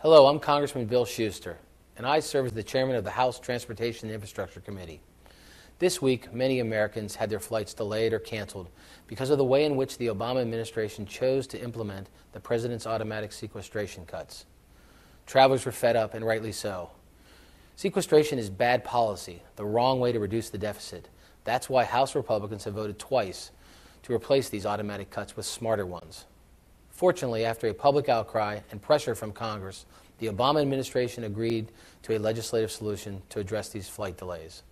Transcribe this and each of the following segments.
Hello, I'm Congressman Bill Shuster, and I serve as the chairman of the House Transportation and Infrastructure Committee. This week, many Americans had their flights delayed or canceled because of the way in which the Obama administration chose to implement the president's automatic sequestration cuts. Travelers were fed up, and rightly so. Sequestration is bad policy, the wrong way to reduce the deficit. That's why House Republicans have voted twice to replace these automatic cuts with smarter ones. Fortunately, after a public outcry and pressure from Congress, the Obama administration agreed to a legislative solution to address these flight delays.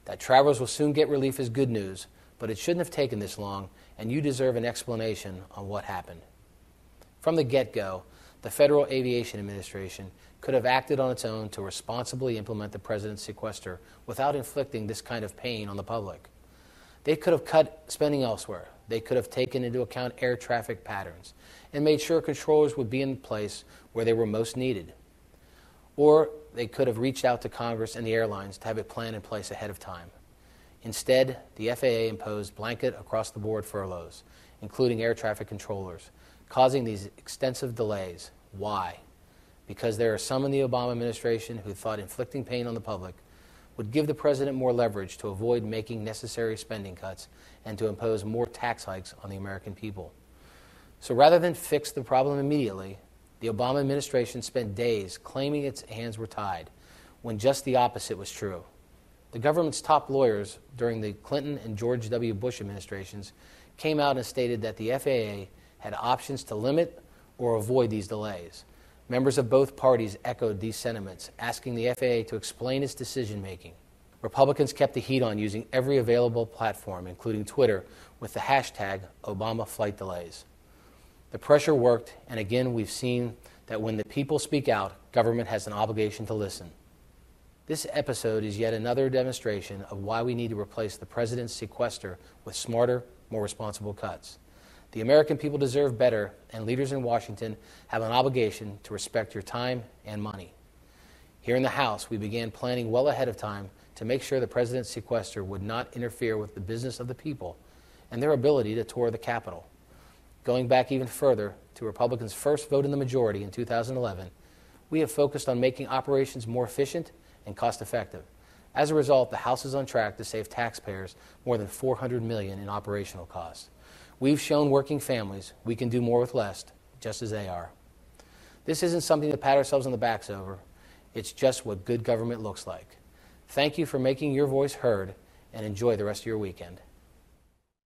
That travelers will soon get relief is good news, but it shouldn't have taken this long, and you deserve an explanation on what happened. From the get-go, the Federal Aviation Administration could have acted on its own to responsibly implement the president's sequester without inflicting this kind of pain on the public. They could have cut spending elsewhere. They could have taken into account air traffic patterns and made sure controllers would be in place where they were most needed. Or they could have reached out to Congress and the airlines to have a plan in place ahead of time. Instead, the FAA imposed blanket across-the-board furloughs, including air traffic controllers, causing these extensive delays. Why? Because there are some in the Obama administration who thought inflicting pain on the public would give the president more leverage to avoid making necessary spending cuts and to impose more tax hikes on the American people. So rather than fix the problem immediately, the Obama administration spent days claiming its hands were tied, when just the opposite was true. The government's top lawyers during the Clinton and George W. Bush administrations came out and stated that the FAA had options to limit or avoid these delays. Members of both parties echoed these sentiments, asking the FAA to explain its decision-making. Republicans kept the heat on using every available platform, including Twitter, with the hashtag #ObamaFlightDelays. The pressure worked, and again we've seen that when the people speak out, government has an obligation to listen. This episode is yet another demonstration of why we need to replace the president's sequester with smarter, more responsible cuts. The American people deserve better, and leaders in Washington have an obligation to respect your time and money. Here in the House, we began planning well ahead of time to make sure the president's sequester would not interfere with the business of the people and their ability to tour the Capitol. Going back even further to Republicans' first vote in the majority in 2011, we have focused on making operations more efficient and cost-effective. As a result, the House is on track to save taxpayers more than $400 million in operational costs. We've shown working families we can do more with less, just as they are. This isn't something to pat ourselves on the backs over. It's just what good government looks like. Thank you for making your voice heard, and enjoy the rest of your weekend.